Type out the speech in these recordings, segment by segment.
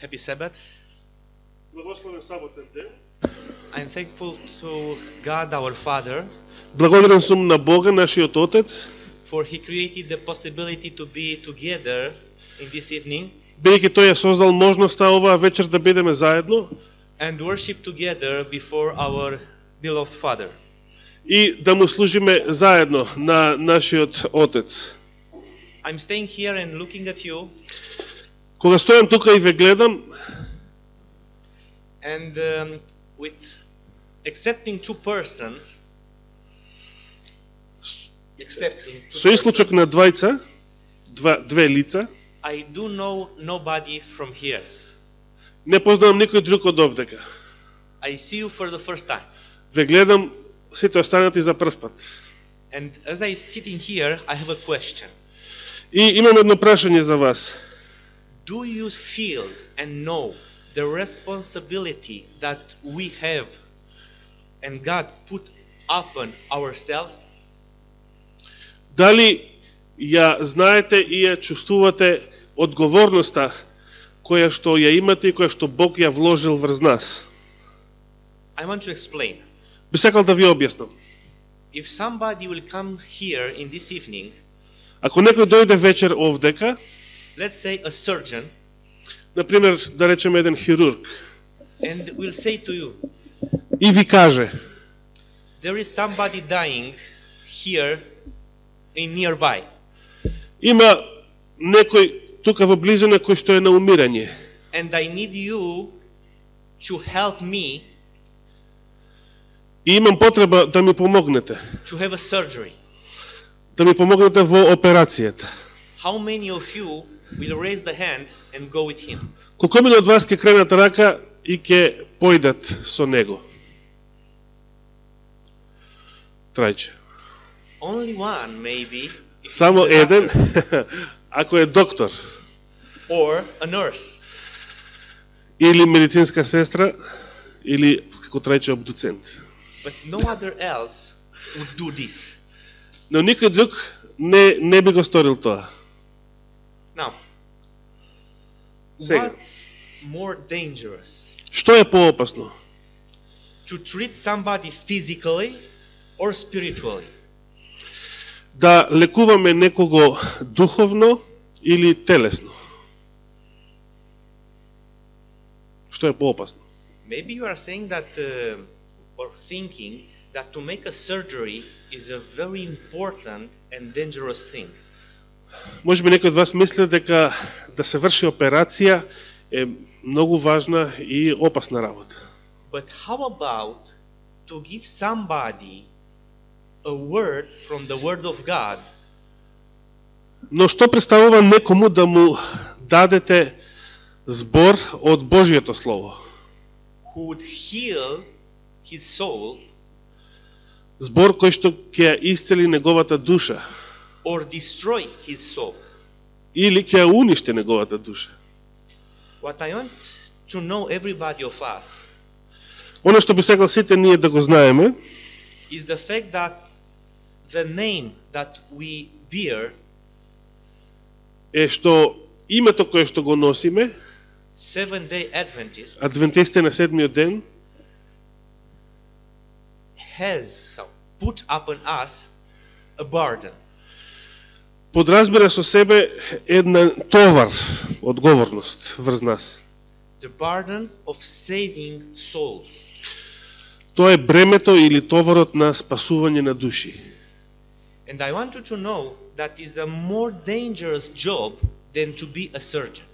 Happy Sabbath. Благословен саботен ден. I'm thankful to God our Father Благодарен сум на Бога, нашиот Отец, for He created the possibility to be together in this evening бидејќи тој ја создал можноста оваа вечер да бидеме заедно and worship together before our beloved Father. и да му служиме заедно на нашиот Отец. I'm staying here and looking at you, Кога стојам тука и ве гледам, and with accepting two persons, со исклучок на двајца, две лица, I do know nobody from here. не познавам никој друг од овдека. I see you for the first time. Ве гледам сите останати за прв пат. And as I sitting here, I have a question. И имам едно прашање за вас. Do you feel and know the responsibility that we have and God put upon ourselves? Дали ја знаете и ја чувствувате одговорноста која што ја имате и која што Бог ја вложил врз нас? I want to explain. Би сакал да ви објаснам. If somebody will come here in this evening, Ако некој дојде вечер овдека, let's say a surgeon, например, да речеме еден хирург, and will say to you, и ви каже, there is somebody dying here in nearby. има некој тука во близина кој што е на умирање, And I need you to help me и имам потреба да ми помогнете, to have a surgery. да ми помогнете во операцијата. How many of you will raise the hand and go with him? Колку мина од вас ќе кренат рака и ќе појдат со него? Трајче. Only one, maybe. if it Само is a еден, doctor ако е доктор, or a nurse. или медицинска сестра, или, како трајче, обдуцент. But no other else would do this. Но никој друг не би го сторил тоа. Now, Сега. what's more dangerous? Што е поопасно? To treat somebody physically or spiritually? Да лекуваме некого духовно или телесно? Што е поопасно? Maybe you are saying that or thinking that to make a surgery is a very important and dangerous thing. Може би некој од вас мисли дека да се врши операција е многу важна и опасна работа. But how about to give somebody a word from the Word of God Но што представува некому да му дадете збор од Божјото Слово? who would heal his soul Збор кој што ќе ја исцели неговата душа or destroy his soul? или ќе ја уништи неговата душа? What I want to know everybody of us Оно што би сакал сите ние да го знаеме is the fact that the name that we bear, е што името кое што го носиме, Seventh-day Adventist, адвентистите на седмиот ден, has put upon us a burden. подразбира со себе една товар, одговорност врз нас. The burden of saving souls. Тоа е бремето или товарот на спасување на души. And I want you to know that is a more dangerous job than to be a surgeon.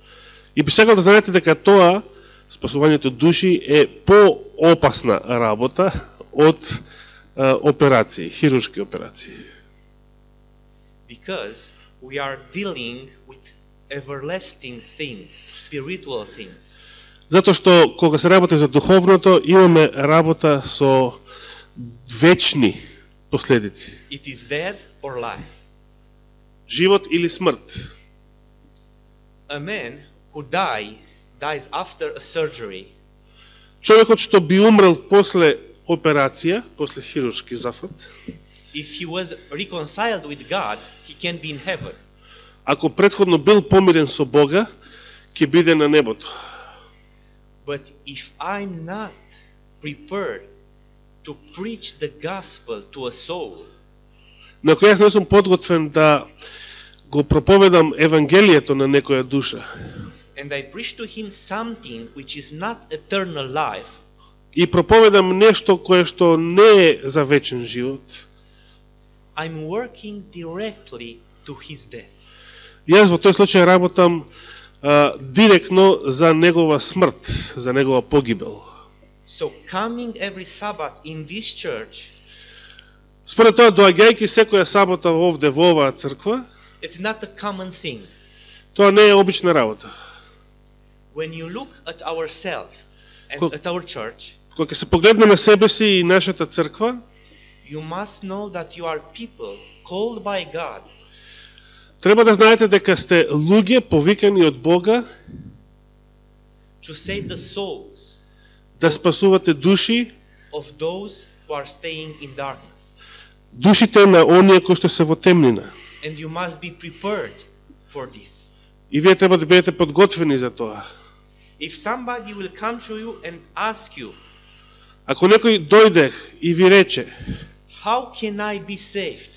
И би сакал да знаете дека тоа, спасувањето души, е поопасна работа од операции, хируршки операции. Because we are dealing with everlasting things, spiritual things. Затоа што кога се работи за духовното, имаме работа со вечни последици. It is death or life. Живот или смрт. A man who dies after a surgery Човекот што би умрел после операција, после хируршки зафат, if he was reconciled with God, he can be in heaven. ако претходно бил помирен со Бога, ќе биде на небото. But if I'm not prepared to preach the gospel to a soul, Но ако јас не сум подготвен да го проповедам евангелието на некоја душа and I preach to him something which is not eternal life, и проповедам нешто кое што не е за вечен живот, I'm working directly to his death. јас во тој случај работам директно за негова смрт, за негова погибел. So coming every Sabbath in this church, Според тоа, доаѓајќи секоја сабота овде во оваа црква, it's not a common thing. тоа не е обична работа. When you look at ourselves and Cool. at our church, Кога ќе се погледне на себе си и нашата црква, you must know that you are people called by God треба да знаете дека сте луѓе повикани од Бога to save the souls да спасувате души, of those who are staying in darkness. душите на оние кои што се во темнина. And you must be prepared for this. И вие треба да бидете подготвени за тоа. If somebody will come to you and ask you, Ако некој дојде и ви рече, how can I be saved?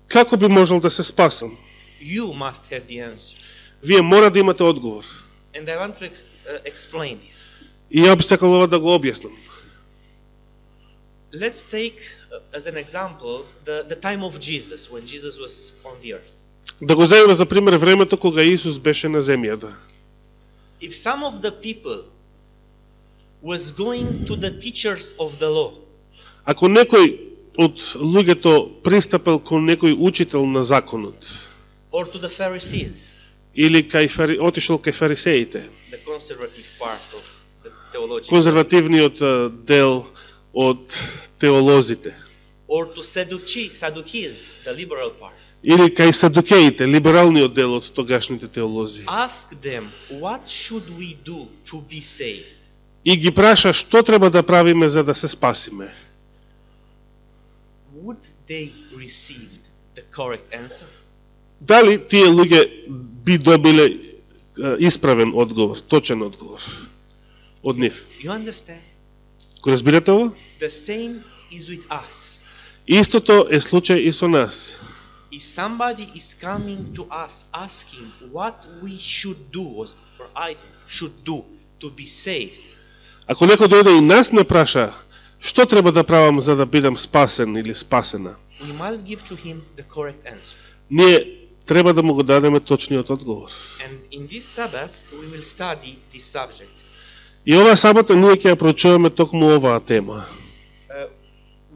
како би можел да се спасам? You must have the answer. Вие мора да имате одговор. And I want to explain this. И ја би сакал ова да го објаснам. Let's take as an example the time of Jesus, when Jesus was on the earth. Да го земеме за пример времето кога Исус беше на земјата. If some of the people was going to the teachers of the law, Ако некој од луѓето пристапил кон некој учител на законот, or to the Pharisees, или отишол кај фарисеите, the conservative part of the theology, конзервативниот дел од теолозите, or to Sadducees, the liberal part, или кај садукеите, либералниот дел од тогашните теолози. ask them, what should we do to be saved? И ги праша што треба да правиме за да се спасиме. Would they receive the correct answer? Дали тие луѓе би добиле исправен одговор, точен одговор од нив? You understand? Го разбирате ово? The same is with us. Истото е случај и со нас. If somebody is coming to us asking what we should do, or I should do to be saved, Ако некој дојде и нас не праша што треба да правам за да бидам спасен или спасена, we must give to him the correct answer. ние треба да му го дадеме точниот одговор. And in this Sabbath, we will study this subject. И оваа сабота ние ќе ја проучуваме токму оваа тема.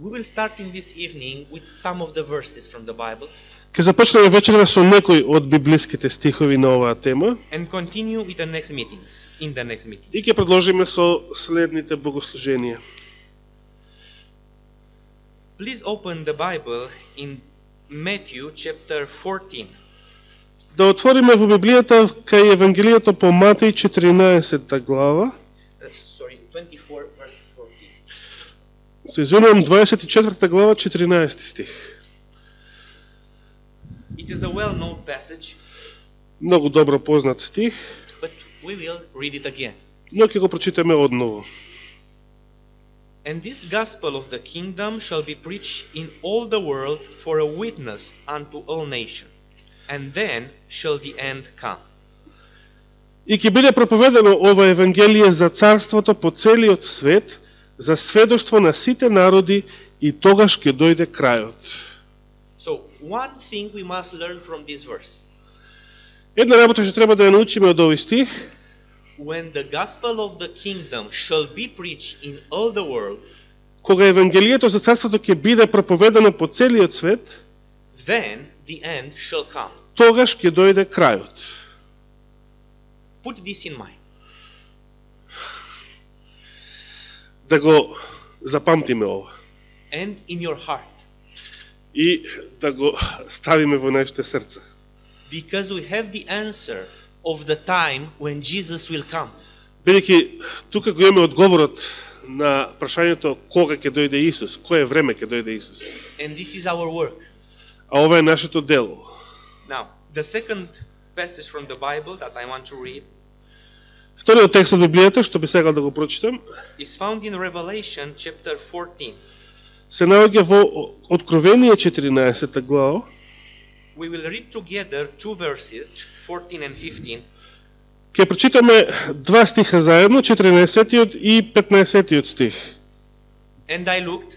We will start in this evening with some of the verses from the Bible Ќе започнеме вечерва со некои од библиските стихови на оваа тема and continue with the next meetings, in the next meeting. и ќе продолжиме со следните богослуженија. Please open the Bible in Matthew chapter 14. Да отвориме во Библијата кај Евангелието по Матеј 14 глава. 24 verse 14. Се извинувам, 24 глава, 14 стих. It is a well-known passage, Многу добро познат стих, but we will read it again. но ќе го прочитаме одново. And this gospel of the kingdom shall be preached in all the world for a witness unto all nations, and then shall the end come. И ќе биде проповедано ова Евангелие за царството по целиот свет, за сведоштво на сите народи, и тогаш ќе дојде крајот. So, one thing we must learn from this verse. Една работа што треба да ја научиме од овој стих, When the gospel of the kingdom shall be preached in all the world, кога Евангелието за царството ќе биде проповедано по целиот свет, then the end shall come. тогаш ќе дојде крајот. Put this in mind. Да го запамтиме ова And in your heart. и да го ставиме во нашите срца. Because we have the answer of the time when Jesus will come. Бидејќи тука го имаме одговорот на прашањето кога ќе дојде Исус, кое време ќе дојде Исус. And this is our work. А ова е нашето дело. Now, the second passage from the Bible that I want to read Вториот текст од Библијата, што би сакал да го прочитам, is found in Revelation chapter 14. се наоѓа во Откровение 14 глава. We will read together two verses, 14 and 15. Ќе прочитаме два стиха заедно, 14 и 15 стих. And I looked,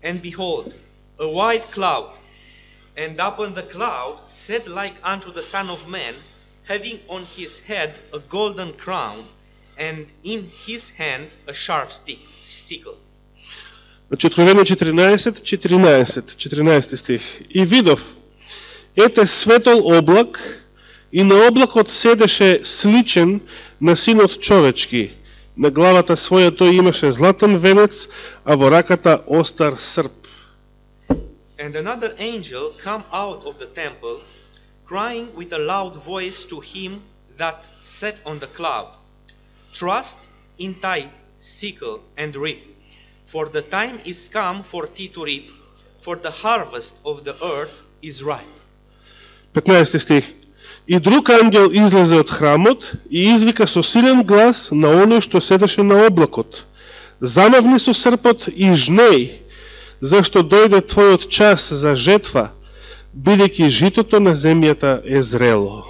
and behold, a white cloud, and upon the cloud sat like unto the Son of Man, having on his head a golden crown, and in his hand a sharp sickle. Значи, Откровение 14 стих. И видов, ете светол облак, и на облакот седеше сличен на синот човечки. На главата своја тој имаше златен венец, а во раката остар срп. And another angel come out of the temple, crying with a loud voice to him that sat on the cloud, Trust in thy sickle and reap, for the time is come for thee to reap, for the harvest of the earth is ripe. 15 стих. И друг ангел излезе од храмот и извика со силен глас на оној што седеше на облакот. Замавни со српот и жнеј, зашто дојде твојот час за жетва, бидејќи житото на земјата е зрело.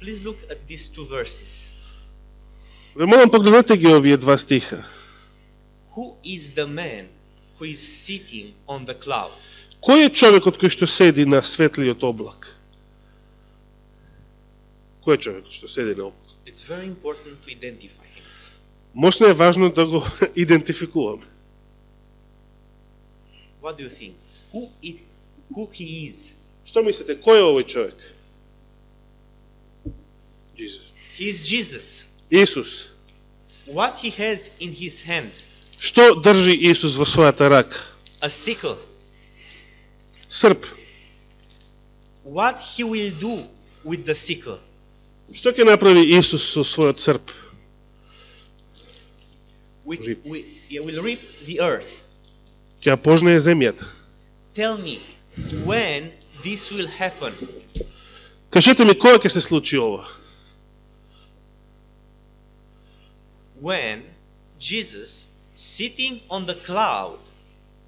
Please look at these two verses. Ве молам, погледнете ги овие два стиха. Who is the man who is sitting on the cloud? Кој е човекот кој што седи на светлиот облак? Кој е човекот што седи на облак? It's very important to identify him. Можно е важно да го идентификуваме. What do you think? Who he is? Што мислите, кој е овој човек? Jesus. He is Jesus. Исус. What he has in his hand? Што држи Исус во својата рака? A sickle. Срп. What he will do with the sickle? Што ќе направи Исус со својот срп? Will reap the earth. Ќе ја пожнее земјата. Tell me when this will happen. Кажете ми кога ќе се случи ова? When Jesus, sitting on the cloud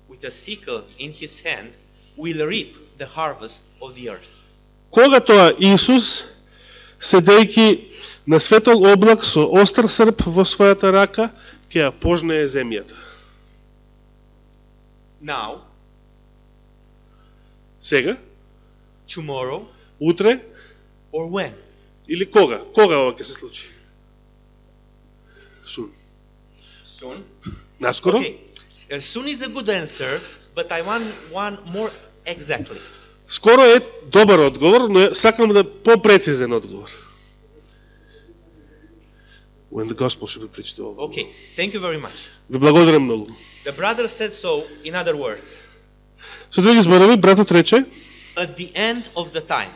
with a sickle in his hand, will reap the harvest of the earth. Кога тоа Исус, седејќи на светол облак со остар срп во својата рака, ќе ја пожнее земјата. Now, Сега, tomorrow, утре or when? или кога? Кога ова ќе се случи? Soon. Soon. Наскоро? Okay. Soon is a good answer, but I want one more exactly. Скоро е добар одговор, но сакам да попрецизен одговор. When the gospel should be preached to all. Okay, thank you very much. Ви благодарам многу. The brother said so, in other words, Со други зборови, братот рече, at the end of the time.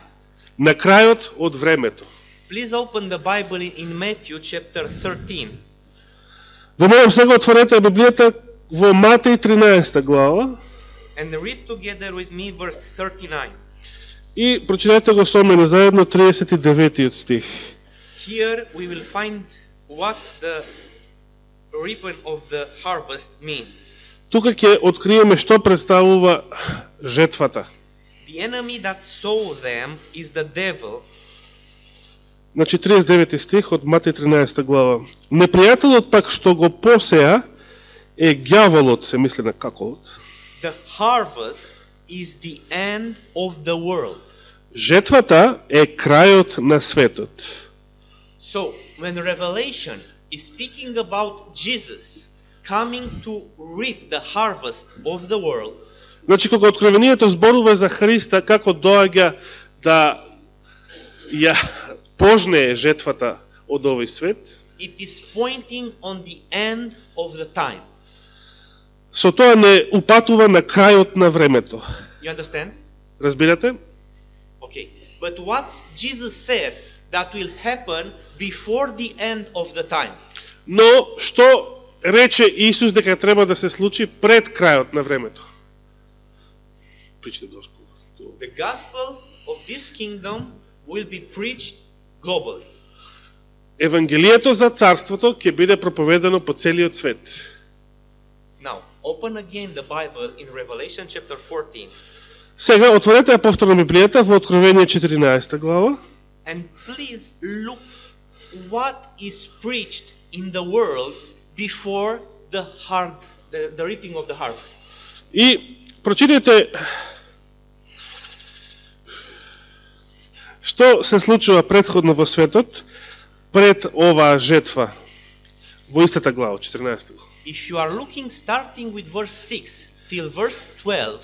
на крајот од времето. Please open the Bible in Matthew chapter 13. Ве молам, сега отворете Библијата во Матеј 13 глава And read together with me verse 39. и прочитајте го со мене заедно 39 стих. Here we will find what the reaping of the harvest means. Тука ќе откриеме што представува жетвата. The enemy that sow them is the devil. Значи 39 стих од Матеј 13 глава. Непријателот пак што го посеа е ѓаволот, се мисли на каколот. The harvest is the end of the world. Жетвата е крајот на светот. So, when Revelation is speaking about Jesus coming to reap the harvest of the world, Значи, кога Откровението зборува за Христа, како доаѓа да ја пожнее жетвата од овој свет, it is pointing on the end of the time. со тоа не упатува на крајот на времето. You understand? Разбирате? Okay. But what Jesus said that will happen before the end of the time? Но што рече Исус дека треба да се случи пред крајот на времето? Preach the gospel. The gospel of this kingdom will be preached globally. евангелието за царството ќе биде проповедано по целиот свет. Now, open again the Bible in Revelation chapter 14. Сега отворете ја повторно Библијата во Откровение 14 глава. And please look what is preached in the world before the reaping of the harvest. И прочитайте што се случува претходно во светот пред оваа жетва во истата глава, 14 глава. If you are looking starting with verse 6 till verse 12,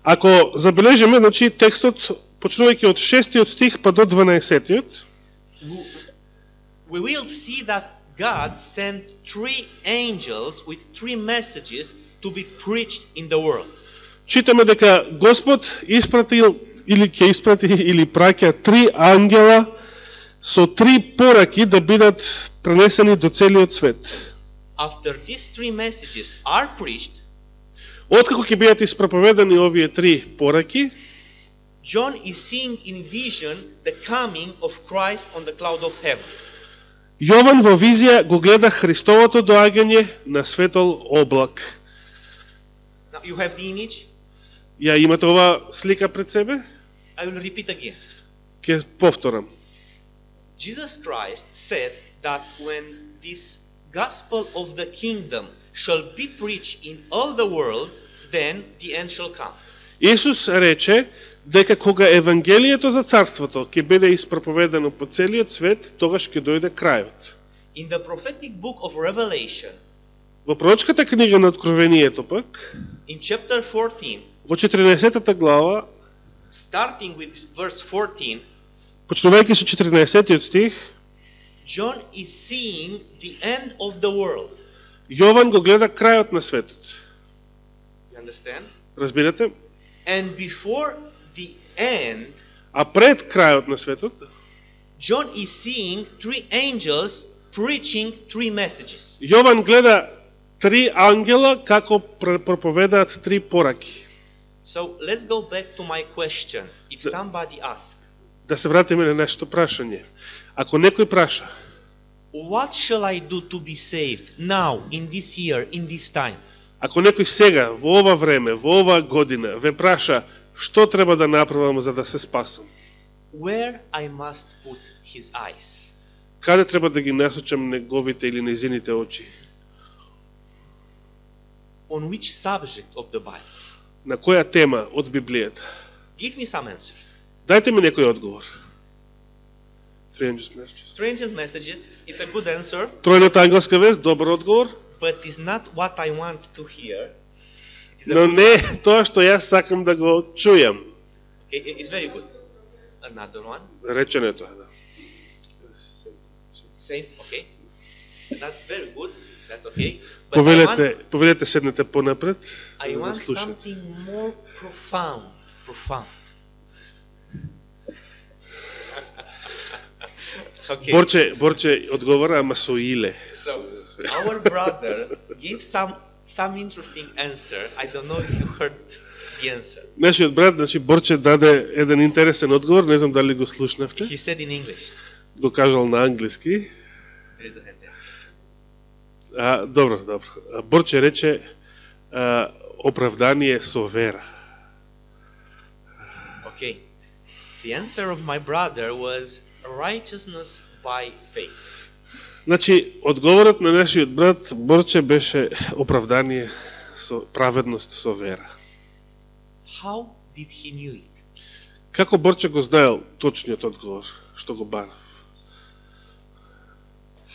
ако забележиме, значи текстот почнувајќи од 6 стих па до 12, we will see that God sent 3 angels with 3 messages to be preached in the world. читаме дека Господ испратил или ќе испрати или праќа 3 ангела со 3 пораки да бидат пренесени до целиот свет. After these 3 messages are preached, Откако ќе бидат испроповедани овие 3 пораки, John is seeing in vision the coming of Christ on the cloud of heaven. Јован во визија го гледа Христовото доаѓање на светол облак. Now you have the image. Ја имате ова слика пред себе? I will repeat again. Ќе повторам. Jesus Christ said that when this gospel of the kingdom shall be preached in all the world, then the end shall come. Исус рече дека кога евангелието за царството ќе биде испроповедано по целиот свет, тогаш ќе дојде крајот. In the prophetic book of Revelation, Во пророчката книга на Откровението пак, in chapter 14, во 14 глава, starting with verse 14, почнувајќи со 14 стих, John is seeing the end of the world. Јован го гледа крајот на светот. You understand? Разбирате? And before the end, А пред крајот на светот, John is seeing 3 angels preaching 3 messages. Јован гледа 3 ангела како проповедаат 3 пораки. So let's go back to my question. If somebody asks, Да се вратиме на нашето прашање. Ако некој праша, what shall I do to be saved now, in this year, in this time? ако некој сега, во ова време, во оваа година, ве праша, што треба да направам за да се спасам? Where I must put his eyes? Каде треба да ги насочам неговите или незините очи? On which subject of the Bible? На која тема од Библијата? Give me some answers. Дајте ми некој одговор. Strange messages. Strange messages, it's a good answer, Тројната англска вест, добар одговор, but it's not what I want to hear. It is a но good не one. тоа што јас сакам да го чујам. Okay, it's very good. Another one. Речено е тоа, да. Same, okay. That's very good. That's okay. But Повелете седнете понапред, I за да want слушате. something more profound. Profound. Okay. Борче одговора, ама со иле. So our brother gave some interesting answer. I don't know if you heard the answer. Нашиот брат, значи Борче даде еден интересен одговор, не знам дали го слушнавте. He said in English. Го кажал на англиски. There is a hand there. Добро. Борче рече оправдание со вера. Okay. The answer of my brother was righteousness by faith. Значи, одговорот на нашиот брат Борче беше оправдание со праведност со вера. How did he knew it? Како Борче го знаел точниот одговор, што го барав?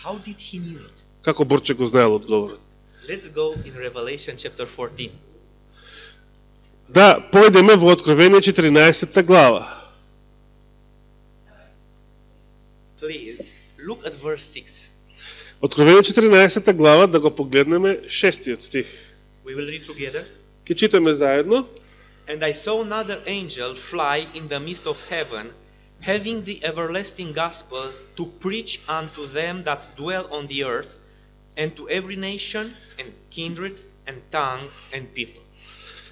How did he knew it? Како Борче го знаел одговорот? Let's go in Revelation chapter 14. Да, појдеме во Откровение 14 глава. Please look at verse 6. Откровение 14 глава, да го погледнеме 6 стих. We will read together. Ке читаме заедно. And I saw another angel fly in the midst of heaven, having the everlasting gospel to preach unto them that dwell on the earth, and to every nation, and kindred, and tongue, and people.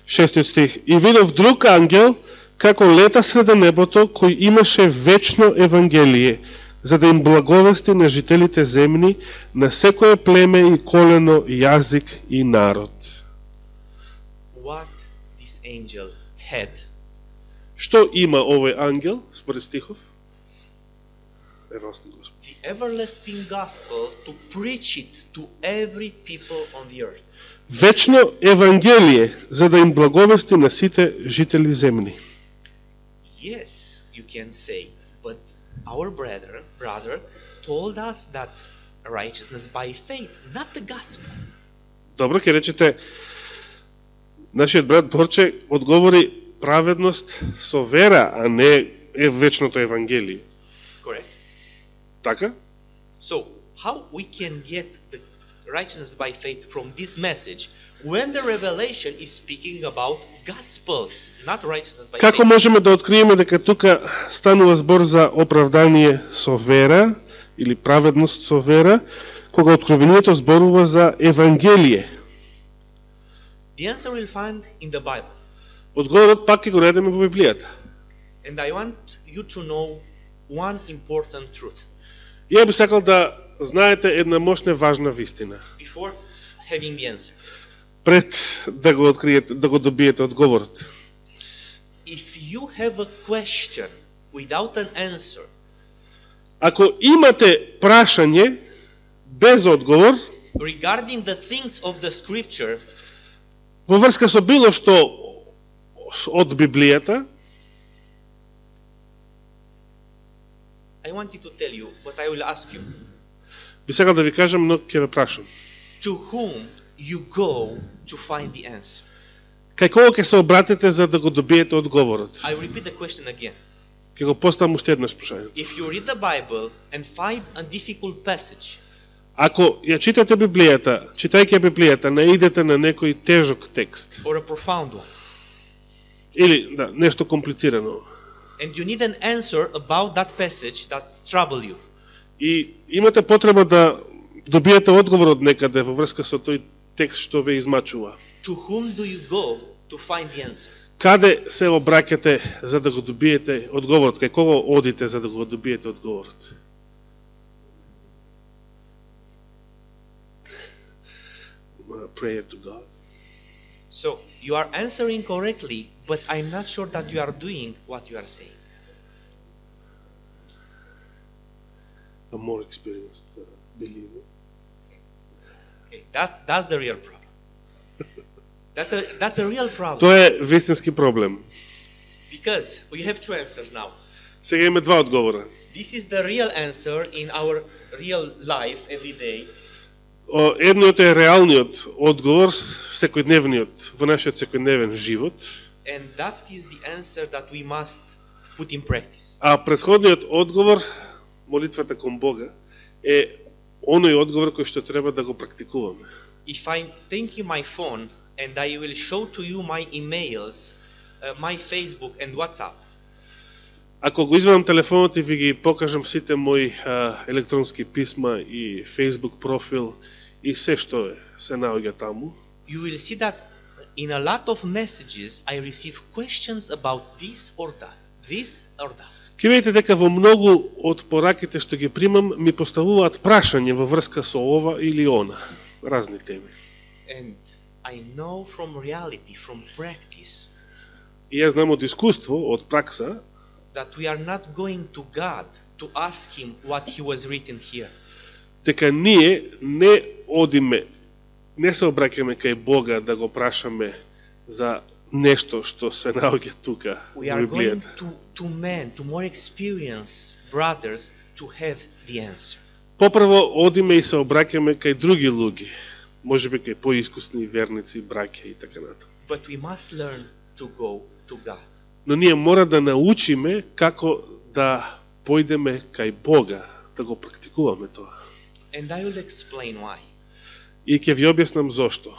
6 стих. И видов друг ангел, како лета среде небото, кој имаше вечно евангелие, за да им благовести на жителите земни, на секое племе и колено, јазик и народ. What this angel had. Што има овој ангел, според стихов? The everlasting gospel to preach it to every people on the earth. Вечно евангелие, за да им благовести на сите жители земни. Yes, you can say, but our brother told us that righteousness by faith, not the gospel. Добро, ќе речете, нашиот брат Борче одговори праведност со вера, а не е вечното евангелие. Correct. Така? So, how we can get the righteousness by faith from this message when the revelation is speaking about gospel, not righteousness by Како faith? можеме да откриеме дека тука станува збор за оправдание со вера или праведност со вера, кога откровението зборува за евангелие? The answer we'll find in the Bible. Одговорот пак ќе го најдеме во Библијата. And I want you to know one important truth Ја би сакал да знаете една мощна важна вистина. before having the answer. Пред да го откриете, да го добиете одговорот. If you have a question without an answer, Ако имате прашање без одговор regarding the things of the scripture, во врска со било што од Библијата, I wanted to tell you, but I will ask you, би сакал да ви кажам, но ќе ве прашам. to whom you go to find the answer? Кај кого ќе се обратите за да го добиете одговорот? I will repeat the question again. Ќе го поставам уште еднаш прашањето. If you read the Bible and find a difficult passage, Ако ја читате Библијата, читајќи ја Библијата, наидете на некој тежок текст or a profound one, или нешто комплицирано and you need an answer about that passage that trouble you, и имате потреба да добиете одговор од некаде во врска со тој текст што ве измачува, to whom do you go to find the answer? каде се обраќате за да го добиете одговорот? Кај кого одите за да го добиете одговорот? Prayer to God. So, you are answering correctly, but I'm not sure that you are doing what you are saying. A more experienced believer. Okay, that's the real problem. That's a real problem. Тоа е вистински проблем. Because we have two answers now. Сега имаме два одговора. This is the real answer in our real life every day. Едниот е реалниот одговор, секојдневниот, во нашиот секојдневен живот. And that is the answer that we must put in practice. А претходниот одговор, молитвата кон Бога, е оној одговор кој што треба да го практикуваме. If I'm taking my phone and I will show to you my emails, my Facebook and WhatsApp, Ако го извадам телефонот и ви ги покажам сите мои електронски писма и Facebook профил и се што се наоѓа таму, you will see that in a lot of messages I receive questions about this or that, this or that. ќе видите дека во многу од пораките што ги примам ми поставуваат прашање во врска со ова или она, разни теми. And I know from reality, from practice, И јас знам од искуство, од пракса, that we are not going to God to ask Him what He was written here. дека ние не одиме, не се обраќаме кај Бога да го прашаме за нешто што се наоѓа тука We во are going Библијата. to men, to more experienced brothers to have the answer. Попрво одиме и се обраќаме кај други луѓе, можеби кај поискусни верници, браќа и така натаму. But we must learn to go to God. Но ние мора да научиме како да појдеме кај Бога, да го практикуваме тоа. And I will explain why. И ќе ви објаснам зошто.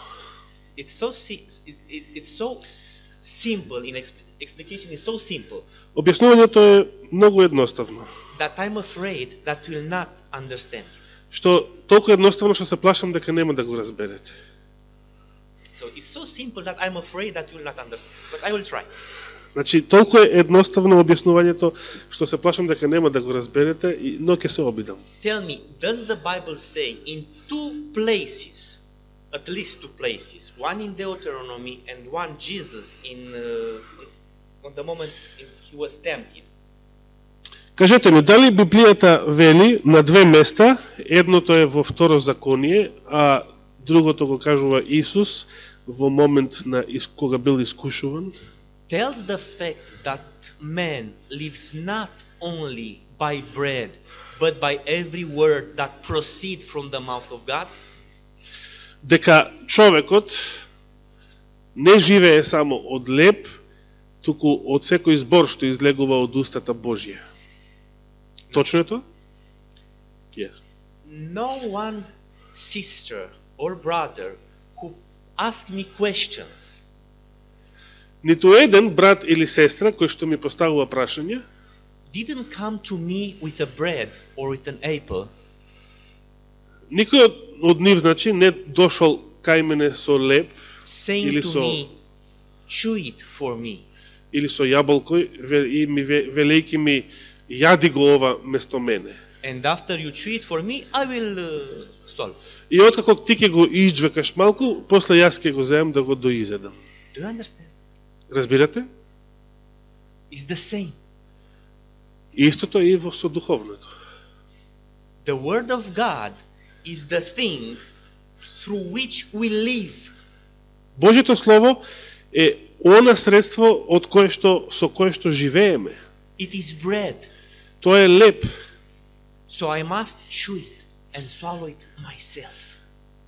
It's so simple in explication is so simple Објаснувањето е многу едноставно. that I'm afraid that you will not understand it. Што толку едноставно што се плашам дека нема да го разберете. So it's so simple that I'm afraid that you will not understand. But I will try. Значи, толку е едноставно објаснувањето, што се плашам дека нема да го разберете, но ќе се обидам. Tell me, does the Bible say in two places, at least two places, one in Deuteronomy and one Jesus on the moment he was tempted? Кажете ми, дали Библијата вели на две места, едното е во Второзаконие, а другото го кажува Исус во момент на кога бил искушуван? Tells the fact that man lives not only by bread, but by every word that proceed from the mouth of God. Дека човекот не живее само од леб, туку од секој збор што излегува од устата Божја. Точно е тоа? Yes. No one sister or brother who ask me questions Ниту еден брат или сестра кој што ми поставува прашања didn't come to me with a bread or with an apple. Никој од нив, значи, не дошол кај мене со леб saying или to со me, chew it for me. или со јаболко и ми велејќи ми јади го ова место мене. And after you chew it for me, I will swallow. И откако ти ќе го изџвекаш малку, после јас ќе го земам да го доизедам. Do you understand? Разбирате? It's the same. Истото е и во со духовното. The word of God is the thing through which we live. Божјото слово е она средство од со кое што живееме. It is bread. Тоа е леб. So I must chew it and swallow it myself.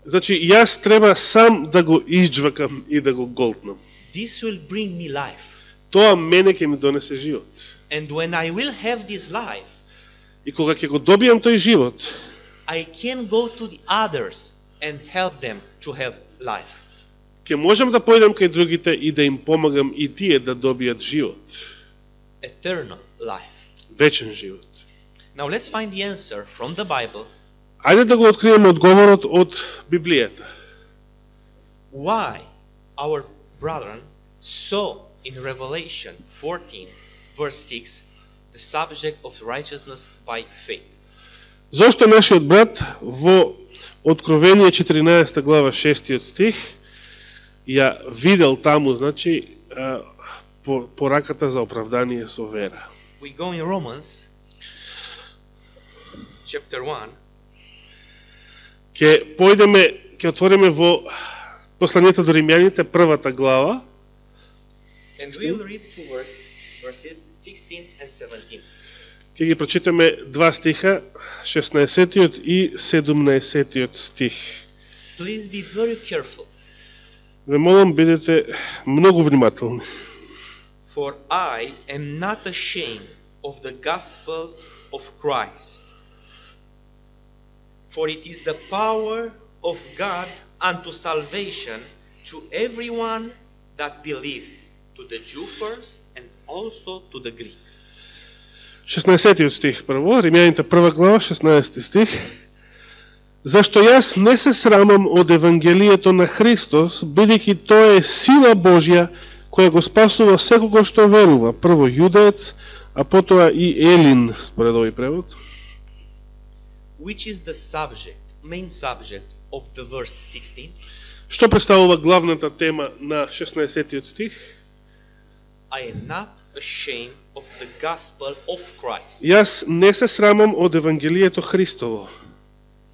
Значи, јас треба сам да го изџвакам и да го голтнам. This will bring me life. Тоа мене ќе ми донесе живот. And when I will have this life, И кога ќе го добијам тој живот, I can go to the others and help them to have life. ќе можам да појдам кај другите и да им помагам и тие да добијат живот. Eternal life. Вечен живот. Now let's find the answer from the Bible. Ајде да го откриеме одговорот од Библијата. Why our brethren saw in Revelation 14 verse 6 the subject of righteousness by faith. Зошто нашиот брат во Откровение 14 глава 6 стих ја видел таму, значи, пораката за оправдание со вера. We go in Romans chapter 1. Ќе појдеме, ќе отвориме во посланието до Римјаните, првата глава. And we'll read two verses 16 and 17. Ќе ги прочитаме два стиха, 16 и 17 стих. Please be very careful. Ве молам, бидете многу внимателни. For I am not ashamed of the gospel of Christ. For it is the power of God unto salvation to everyone that believeth, to the Jew first and also to the Greek. 16 стих прво, Римјаните прва глава, 16 стих. Зашто јас не се срамам од Евангелието на Христос, бидејќи тоа е сила Божја која го спасува секого што верува, прво јудаец, а потоа и елин, според овој превод. Which is the main subject of the verse 16? Што представува главната тема на 16 стих? I am not ashamed of the gospel of Christ. Јас не се срамам од Евангелието Христово.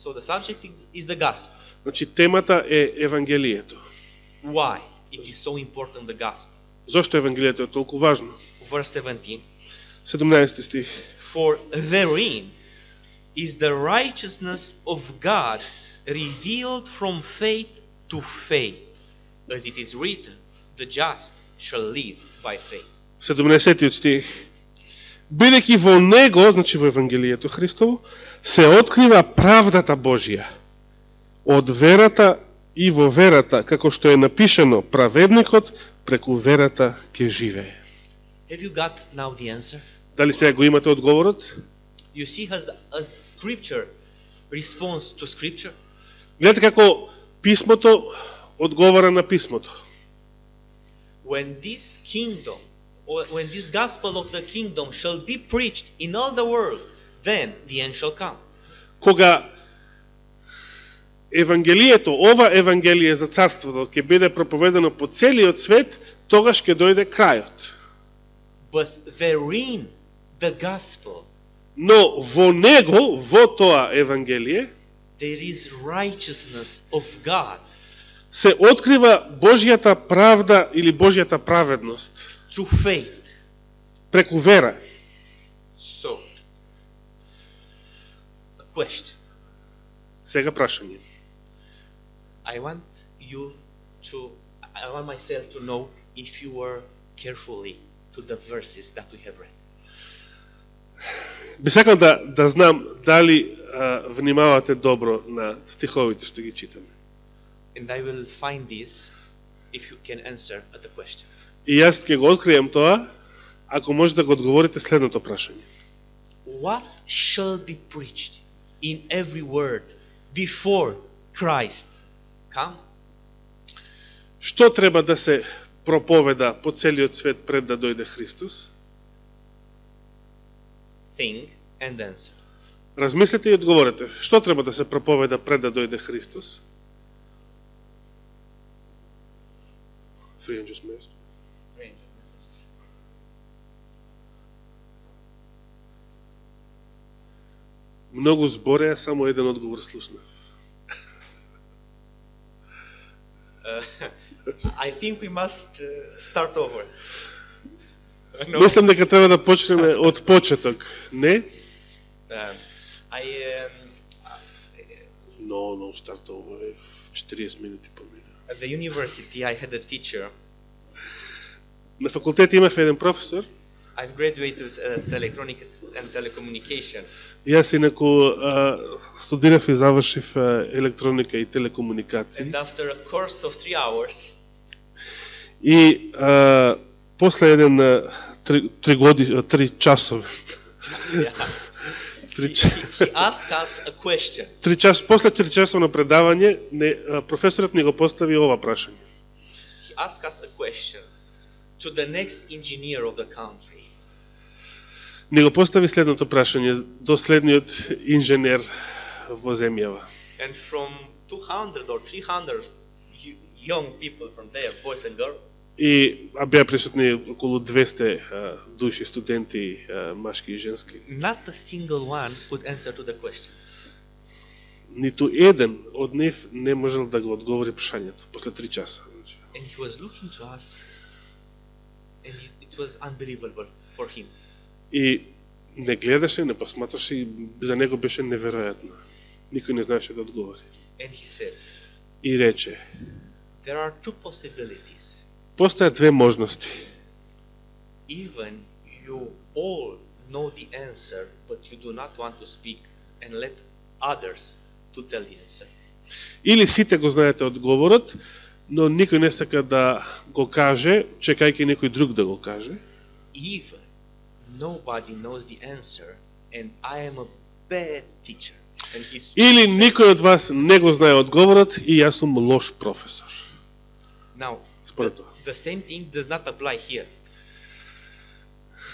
So the subject is the gospel. Значи темата е Евангелието. Why it is so important, the gospel? Зошто Евангелието е толку важно? Verse 17. 17 стих. For therein is the righteousness of God revealed from faith to faith, as it is written, the just shall live by faith. 17 стих. Бидејќи во него, значи во Евангелието Христово, се открива правдата Божја. Од верата и во верата, како што е напишано, праведникот преку верата ќе живее. Have you got now the answer? Дали сега го имате одговорот? You see as scripture responds to scripture? Гледате како писмото одговара на писмото. When this kingdom when this gospel of the kingdom shall be preached in all the world, then the end shall come. Кога Евангелието, ова Евангелие за царството ќе биде проповедано по целиот свет, тогаш ќе дојде крајот. But therein the gospel, Но во него, во тоа Евангелие, there is righteousness of God се открива Божјата правда или Божјата праведност through faith. преку вера. So, a question. Сега прашање. I want myself to know if you were carefully to the verses that we have read. Би сакал да знам дали внимавате добро на стиховите што ги читаме. And I will find this if you can answer the question. И јас ќе го откриjem тоа, ако може да го одговорите следното прашање. What shall be preached in every word before Christ come? Што треба да се проповеда по целиот свет пред да дојде Христос? Think and answer. Размислете и одговорете. Што треба да се проповеда пред да дојде Христос? 300 messages. Многу збореа, само еден одговор слушнав. I think we must start over. No. Мислам дека треба да почнеме од почеток, не? No, start over. 40 минути помина. At the university I had a teacher. На факултет имав еден професор. I've graduated at electronics and telecommunication. Јас инаку студирав и завршив електроника и телекомуникации. And after a course of 3 hours, и после еден 3 часови. He asked us a question. После 3 часовно предавање, професорот ни го постави ова прашање. He asked us a question to the next engineer of the country. Ни го постави следното прашање до следниот инженер во земјава. And from 200 or 300 young people from there, boys and girls, И беа присутни околу 200 души, студенти, машки и женски. not a single one could answer to the question. Ниту еден од нив не можел да го одговори прашањето после 3 часа. And he was looking to us, and it was unbelievable for him. И не гледаше, не посматраше и за него беше неверојатно. Никој не знаеше да одговори. And he said, И рече, there are two possibilities. постојат две можности. Even you all know the answer, but you do not want to speak and let others to tell the answer. Или сите го знаете одговорот, но никој не сака да го каже, чекајќи некој друг да го каже. Even nobody knows the answer, and I am a bad teacher. And he's Или никој од вас не го знае одговорот и јас сум лош професор. now Според тоа. the same thing does not apply here.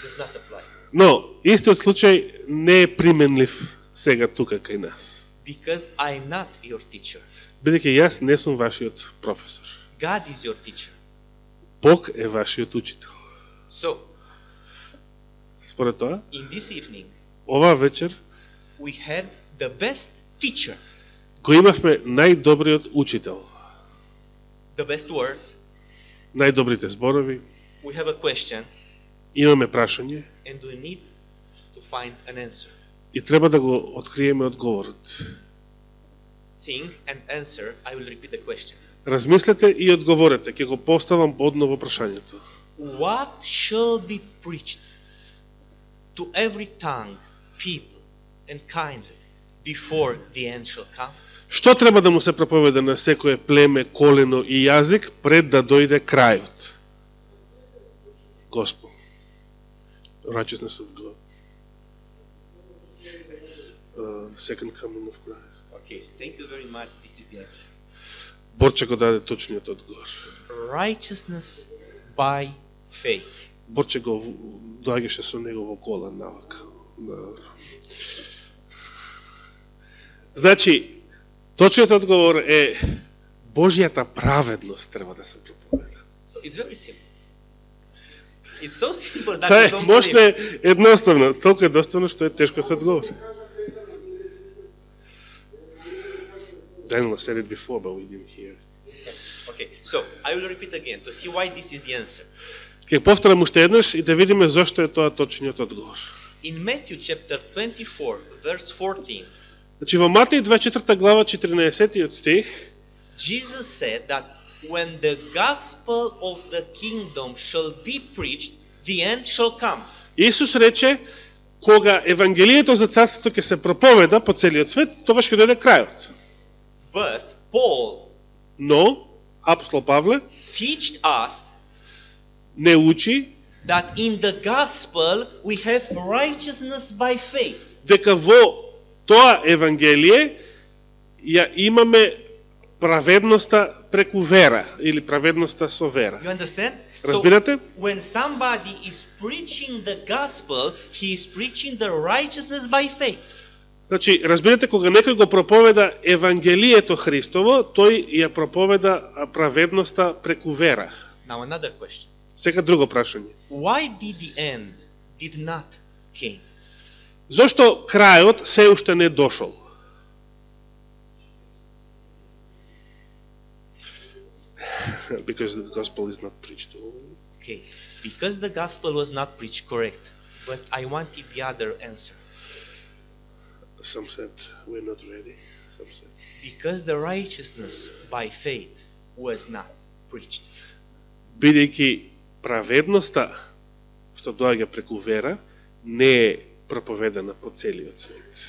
Does not apply. Но истиот случај не е применлив сега тука кај нас. Because I am not your teacher. Бидејќи јас не сум вашиот професор. God is your teacher. Бог е вашиот учител. So, Според тоа, in this evening, оваа вечер we had the best teacher, го имавме најдобриот учител. the best words. Најдобрите зборови, We have a question, имаме прашање and we need to find an answer. и треба да го откриеме одговорот. Think and answer. I will repeat the question. Размислете и одговорете, ќе го поставам подново прашањето. What shall be preached to every tongue, people, and kind before the end shall come? Што треба да му се проповеда на секое племе, колено и јазик пред да дојде крајот? Господ. Righteousness of God. The second coming of Christ. Okay, thank you very much. This is the answer. Борче го даде точниот одговор. Righteousness by faith. Борче го доаѓаше со него во кола навака. Значи, точниот одговор е Божјата праведност треба да се проповеда. So it's very simple. It's so simple that Тоа you е don't можно believe. едноставно, толку едноставно што е тешко да се одговори. Daniel said it before, but we didn't hear it. Okay, so I will repeat again to see why this is the answer. Ќе повторам уште еднаш и да видиме зошто е тоа точниот одговор. In Matthew chapter 24, verse 14, Значи во Матеј 24 глава 14 стих Jesus said that when the gospel of the kingdom shall be preached, the end shall come. Исус рече кога евангелието за царството ќе се проповеда по целиот свет, тогаш ќе дојде крајот. But Paul Но апостол Павле teached us не учи that in the gospel we have righteousness by faith. дека во тоа евангелие ја имаме праведноста преку вера или праведноста со вера. You understand? Разбирате? So, when somebody is preaching the gospel, he is preaching the righteousness by faith. Значи, разбирате, кога некој го проповеда евангелието Христово, тој ја проповеда праведноста преку вера. Now another question. Сега друго прашање. Why did the end did not came? Зошто крајот се уште не дошол? Because the gospel is not preached. Okay, because the gospel was not preached correct. But I wanted the other answer. Some said we're not ready. Some said Because the righteousness by faith was not preached. бидејќи праведноста што доаѓа преку вера не е проповедана по целиот свет.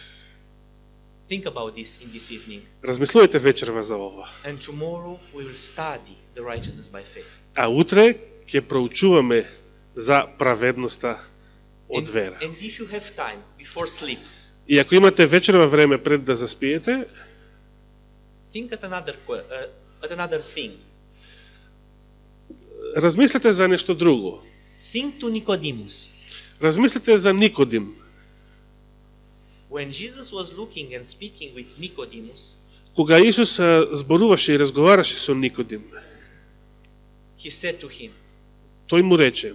Think about this in this evening. Размислувајте вечерва за ова. And tomorrow we will study the righteousness by faith. А утре ќе проучуваме за праведноста од And, вера. and if you have time before sleep, И ако имате вечерва време пред да заспиете, think at another thing. размислете за нешто друго. Think to Nicodemus. Размислете за Никодим. When Jesus was looking and speaking with Nicodemus, Кога Исус зборуваше и разговараше со Никодим, he said to him, тој му рече: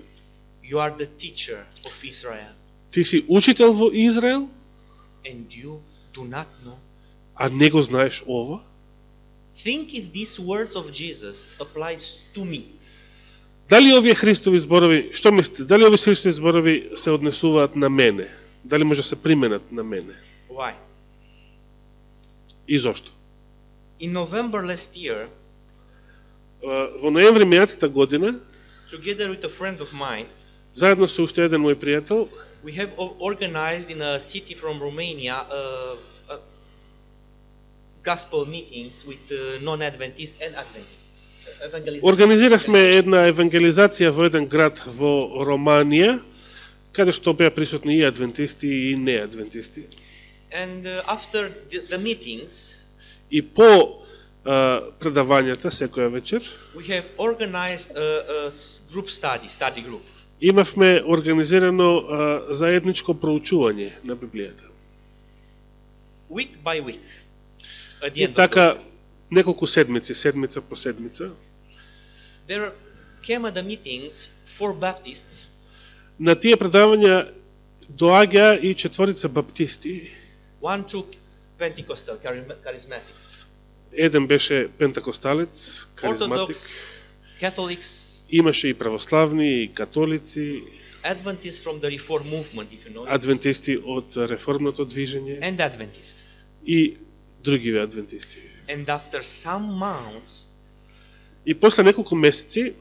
"You are the teacher of Israel, ти си учител во Израел, and you do not know." а не го знаеш ова? Think if these words of Jesus applies to me. Дали овие Христови зборови, што мислите, дали овие Христови зборови се однесуваат на мене? Дали може да се применат на мене? Why? И зошто? In November last year, Во ноември мејатата година, together with a friend of mine, заедно со уште еден мој пријател, we have organized in a city from Romania gospel meetings with non-Adventists and Adventists. организиравме една евангелизација во еден град во Романија, каде што беа присутни и адвентисти и неадвентисти. And after the meetings, И по предавањата секоја вечер, we have organized a group study group. имавме организирано заедничко проучување на Библијата. Week by week. At the И end of така неколку седмици, седмица по седмица, there came at the meetings 4 Baptists, на тие предавања доаѓа и четворица баптисти. one took Pentecostal, charismatic, Еден беше пентакосталец, харизматик, Orthodox, Catholics, имаше и православни, и католици, Adventists from the Reform movement, if you know it, адвентисти од реформното движење and Adventists. и другиве адвентисти. And after some months, И после неколку месеци,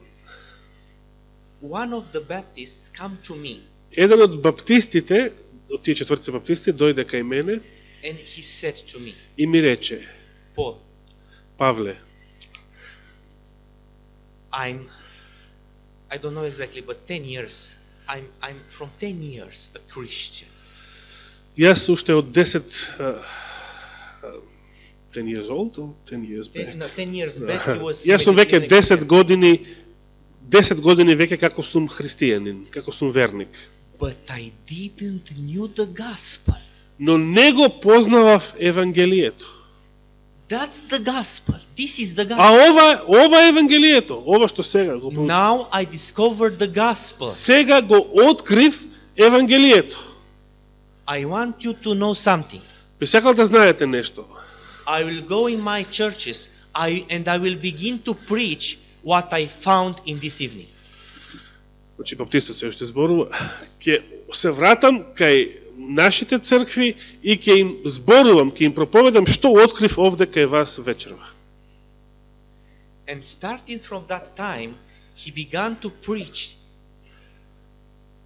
one of the Baptists come to me еден од баптистите, од тие четворица баптисти, дојде кај мене and he said to me, и ми рече: "Paul, Павле, I don't know exactly, but 10 years, I'm from 10 years a Christian. јас уште од 10 years old or 10 years back. 10 years back he was Јас сум веќе 10 години 10 години веќе како сум христијанин, како сум верник. but I didn't knew the gospel. Но не го познавав Евангелието. That's the gospel. This is the gospel. А ова е Евангелието, ова што сега го проучив. Now I discovered the gospel. Сега го открив Евангелието. I want you to know something. Би сакал да знаете нешто. I will go in my churches and I will begin to preach what I found in this evening. Значи баптистот се уште зборува. Ќе се вратам кај нашите цркви и ќе им зборувам, ќе им проповедам што открив овде кај вас вечерва. And starting from that time, he began to preach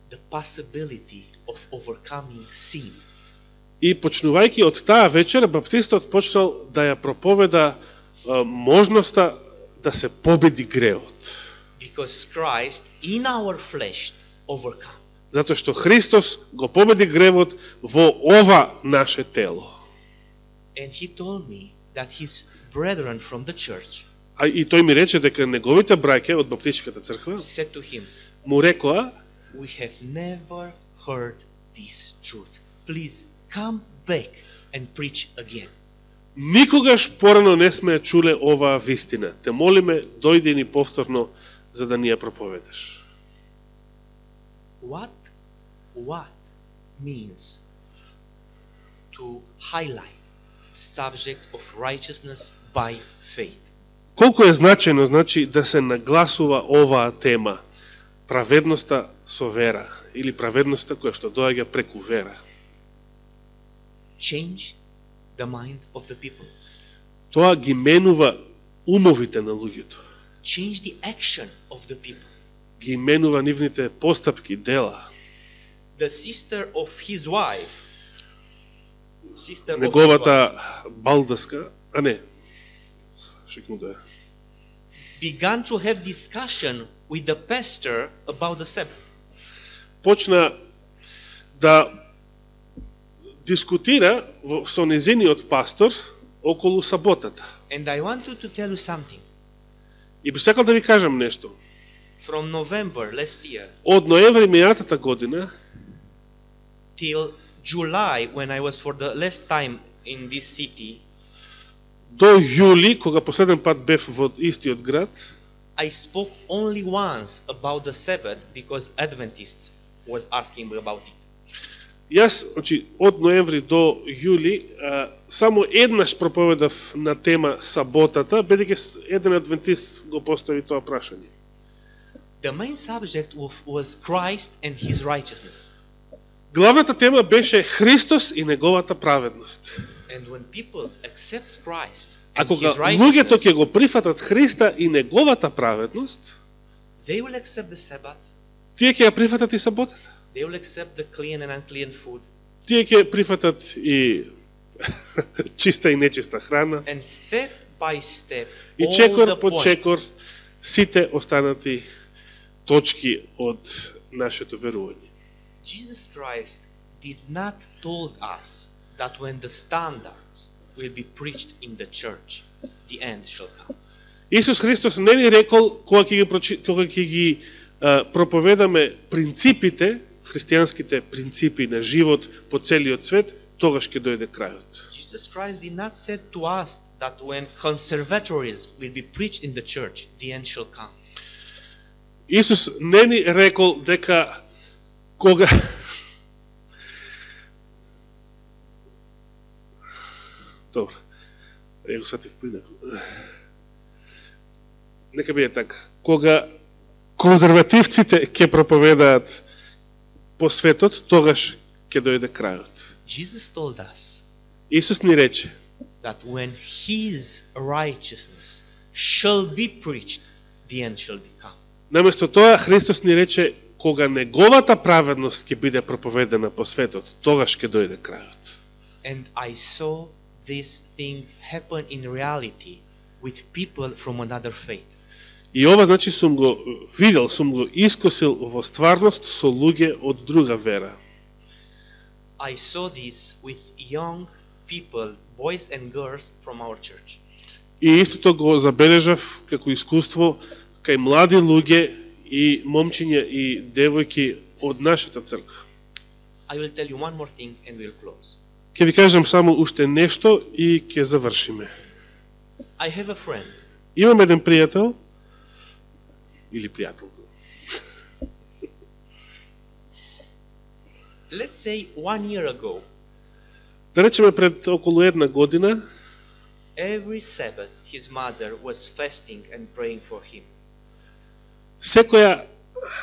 the possibility of overcoming sin. И почнувајќи од таа вечер, баптистот почнал да ја проповеда можноста да се победи греот. Because Christ in our flesh overcome. Затоа што Христос го победи гревот во ова наше тело. And he told me that his brethren from the church А и тој ми рече дека неговите браќа од баптистичката црква said to him, му рекоа: we have never heard this truth. Please come back and preach again. никогаш порано не сме ја чуле оваа вистина. Те молиме, дојди ни повторно за да ни ја проповедаш. What means to highlight the subject of righteousness by faith? Колку е значајно, значи, да се нагласува оваа тема, праведноста со вера, или праведноста која што доаѓа преку вера. Change the mind of the people. Тоа ги менува умовите на луѓето. Change the action of the people. Ги менува нивните постапки, дела. The sister of his wife, Неговата балдаска, а не, секунда. began to have discussion with the pastor about the Sabbath. Почна да дискутира со незиниот пастор околу саботата. And I want to tell you something. И би сакал да ви кажам нешто. From November last year Од ноември мејатата година till July, when I was for the last time in this city, до јули, кога последен пат бев во истиот град, I spoke only once about the Sabbath because Adventists was asking about it. јас, значи, од ноември до јули, само еднаш проповедав на тема саботата, бидејќи еден адвентист го постави тоа прашање. The main subject was Christ and his righteousness. Главната тема беше Христос и неговата праведност. And when people accept Christ А and кога his луѓето righteousness, ќе го прифатат Христа и неговата праведност, they will accept the Sabbath, тие ќе ја прифатат и саботата. they will accept the clean and unclean food, Тие ќе прифатат и чиста и нечиста храна. and step by step, И all чекор the по points. чекор сите останати точки од нашето верување. Jesus Christ did not told us that when the standards will be preached in the church, the end shall come. Исус Христос не ни рекол кога ќе ги проповедаме принципите, христијанските принципи на живот по целиот свет, тогаш ќе дојде крајот. Jesus Christ did not say to us that when conservatorism will be preached in the church, the end shall come. Исус не ни рекол дека кога Добро. Го сатив поинаку. Нека биде така. Кога конзервативците ќе проповедаат по светот, тогаш ќе дојде крајот. Jesus told us Исус ни рече that when his righteousness shall be preached, the end shall be come. наместо тоа Христос ни рече кога неговата праведност ќе биде проповедена по светот, тогаш ќе дојде крајот. And I saw this thing happen in reality with people from another faith. И ова значи сум го видел, сум го искусил во стварност со луѓе од друга вера. I saw this with young people, boys and girls from our church. И истото го забележав како искуство кај млади луѓе и момчиња и девојки од нашата црква. I will tell you one more thing and we'll close. Ќе ви кажам само уште нешто и ќе завршиме. I have a friend. Имам еден пријател, или пријател. Let's say 1 year ago, Да речеме пред околу една година, every Sabbath his mother was fasting and praying for him. секоја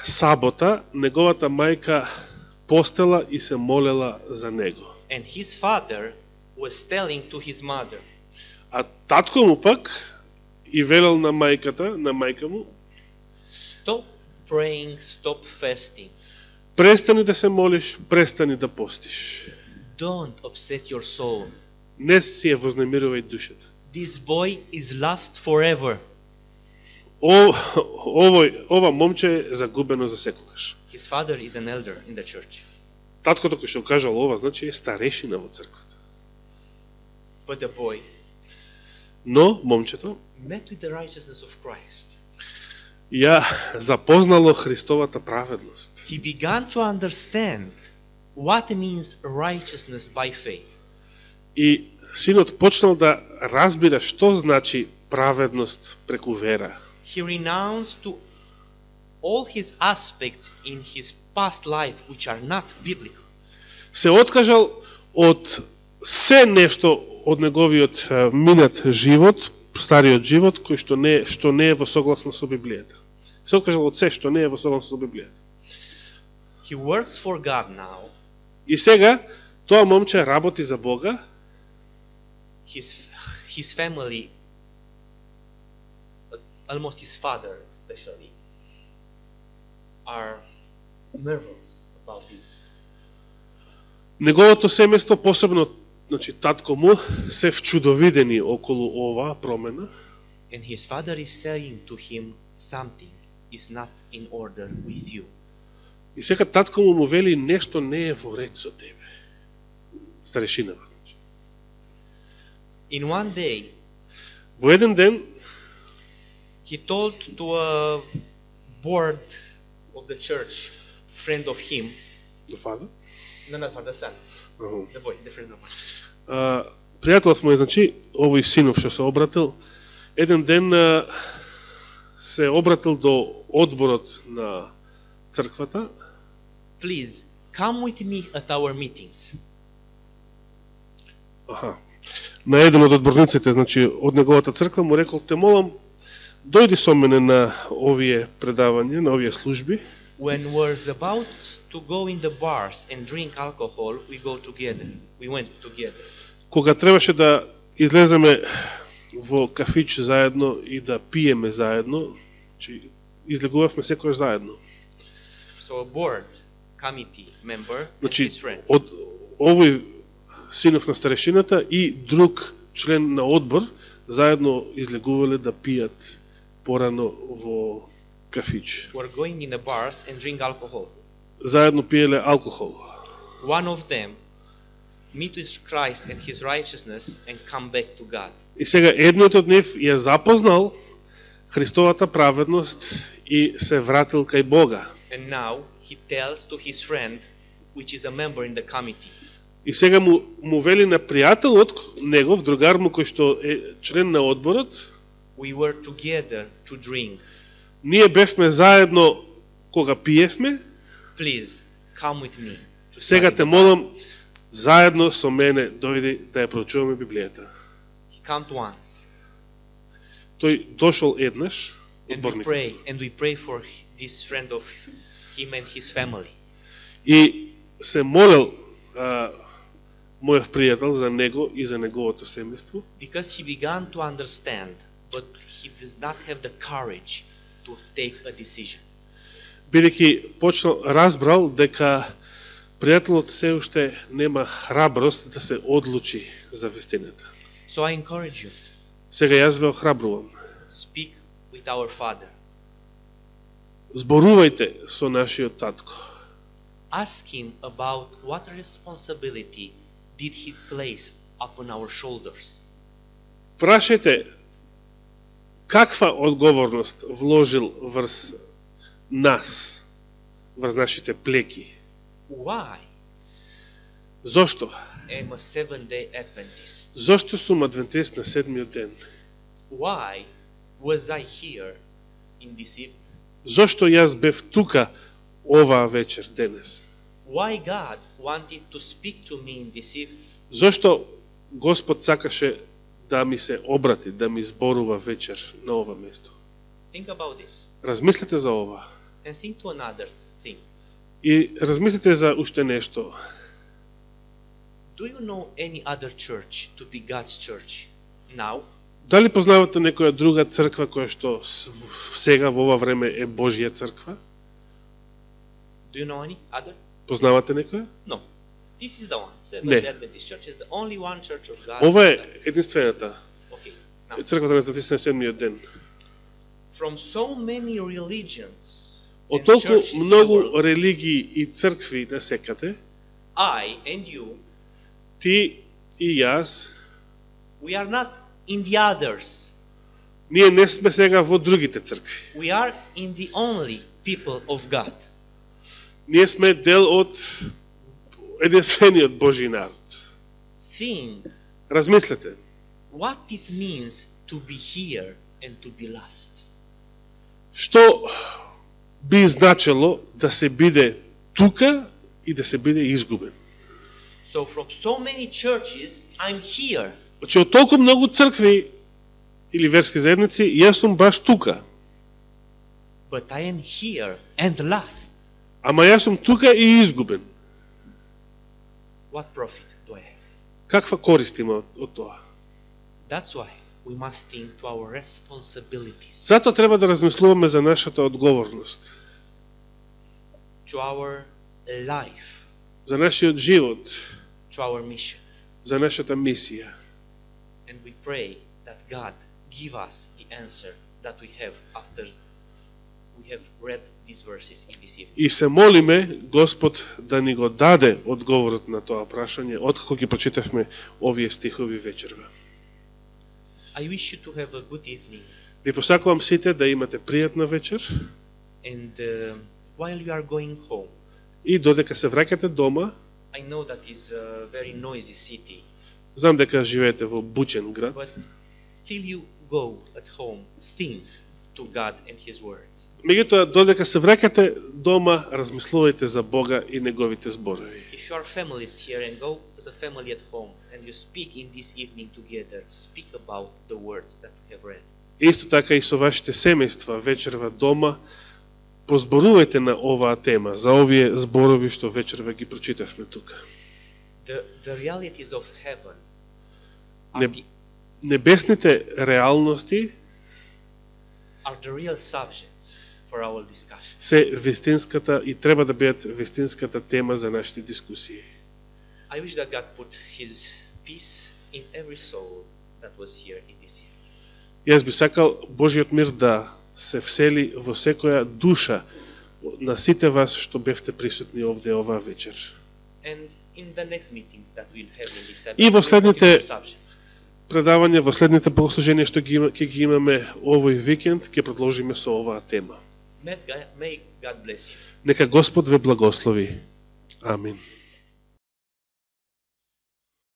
сабота неговата мајка постела и се молела за него. And his father was telling to his mother, А татко му пак и велел на мајка му, stop praying, stop fasting. престани да се молиш, престани да постиш. Don't upset your soul. Не си ја вознемирувај душата. This boy is lost forever. Ова момче е загубено за секогаш. His father is an elder in the church. Таткото кој што кажал ова, значи е старешина во црквата. But the boy Но момчето met with the righteousness of Christ. ја запознало Христовата праведност. He began to understand what means righteousness by faith. И синот почнал да разбира што значи праведност преку вера. He renounced to all his aspects in his past life which are not biblical. Се откажал од се нешто од неговиот минат живот, стариот живот, кој што не е во согласно со Библијата. Се откажал од се што не е во согласно со Библијата. He works for God now. И сега тоа момче работи за Бога. His family, almost his father especially, are marvelous about this. Неговото семејство, посебно значи татко му, се вчудовидени околу оваа промена. And his father is saying to him, something is not in order with you. И сега татко му вели, нешто не е во ред со тебе. Старешинава, значи. In one day, Во еден ден, he told to a board of the church, friend of him, the father, no, not for the son, the boy, the friend of mine. пријателот му е, значи, овој синов што се обратил, еден ден се обратил до одборот на црквата. Please, come with me at our meetings. На еден од одборниците, значи, од неговата црква му рекол, те молам, дојди со мене на овие предавања, на овие служби. When we're about to go in the bars and drink alcohol, we go together. We went together. Кога требаше да излеземе во кафич заедно и да пиеме заедно, значи, излегувавме секој заедно. So a board committee member and Значи, his friend. од овој синов на старешината и друг член на одбор заедно излегувале да пијат порано во кафич. We're going in the bars and drink alcohol. Заедно пиеле алкохол. One of them meet with Christ and his righteousness and come back to God. И сега едниот од нив ја запознал Христовата праведност и се вратил кај Бога. And now he tells to his friend, which is a member in the committee. И сега му вели на пријателот негов, другар му кој што е член на одборот, We were together to drink. ние бевме заедно кога пиевме, Please, come with me. To сега study те the молам, заедно со мене дојди да ја проучуваме Библијата. Bible. He came once. Тој дошол еднаш, And одборник, we pray for this friend of him and his family. и се молел мојов пријател за него и за неговото семејство, Because he began to understand, but he does not have the courage to take a decision. бидејќи разбрал дека пријателот се уште нема храброст да се одлучи за вистината. So I encourage you, Сега јас ве охрабрувам. speak with our Father. Зборувајте со нашиот татко. Ask him about what responsibility did he place upon our shoulders. Прашајте каква одговорност вложил врз нас врз нашите плеки. Why Зошто? am a seven-day Adventist? Зошто сум адвентист на седмиот ден? Why was I here in this evening? Зошто јас бев тука оваа вечер денес? Why God wanted to speak to me in this evening? Зошто Господ сакаше да ми се обрати, да ми зборува вечер на ова место? Think about this. Размислете за ова. And think to another thing. И размислете за уште нешто. Do you know any other church to be God's church now? Дали познавате некоја друга црква која што сега во ова време е Божја црква? Do you know any other? Познавате некоја? No. This is the one. Не. Seventh Adventist Church is the only one church of God. Ова е единствената Okay. Now, црквата на Адвентистите на седмиот ден. from so many religions Од and толку churches in the многу world, религии и цркви на секаде, I and you, ти и јас, we are not in the others. ние не сме сега во другите цркви. We are in the only people of God. Ние сме дел од единствениот Божји народ. Think Размислете, what it means to be here and to be lost. што би значило да се биде тука и да се биде изгубен. So from so many churches, I'm here. Значи, од толку многу цркви или верски заедници, јас сум баш тука. But I am here and lost. Ама јас сум тука и изгубен. What profit do I have? Каква корист има од тоа? That's why we must think to our responsibilities, Затоа треба да размислуваме за нашата одговорност, to our life, за нашиот живот, to our mission. за нашата мисија. And we pray that God give us the answer that we have after we have read these verses in this evening. И се молиме Господ да ни го даде одговорот на тоа прашање, откако ги прочитавме овие стихови вечерва. I wish you to have a good evening. Ви посакувам сите да имате пријатна вечер And while you are going home, и додека се враќате дома, I know that is a very noisy city, знам дека живеете во бучен град, but till you go at home, think to God and His words. меѓутоа додека се враќате дома, размислувајте за Бога и неговите зборови. If your family is here and go as a family at home and you speak in this evening together, speak about the words that we have read. Исто така и со вашите семејства вечерва дома, позборувајте на оваа тема, за овие зборови што вечерва ги прочитавме тука. The realities of heaven Не- are the, Небесните реалности are the real subjects for our discussion. се вистинската и треба да бидат вистинската тема за нашите дискусии. I wish that God put His peace in every soul that was here in this year. Јас би сакал Божиот мир да се всели во секоја душа на сите вас што бевте присутни овде оваа вечер. And in the next meetings that we'll have in this И во следните subject. предавања, во следните богослуженија што ќе ги имаме овој викенд, ќе продолжиме со оваа тема. May God bless you. Нека Господ ве благослови. Амин.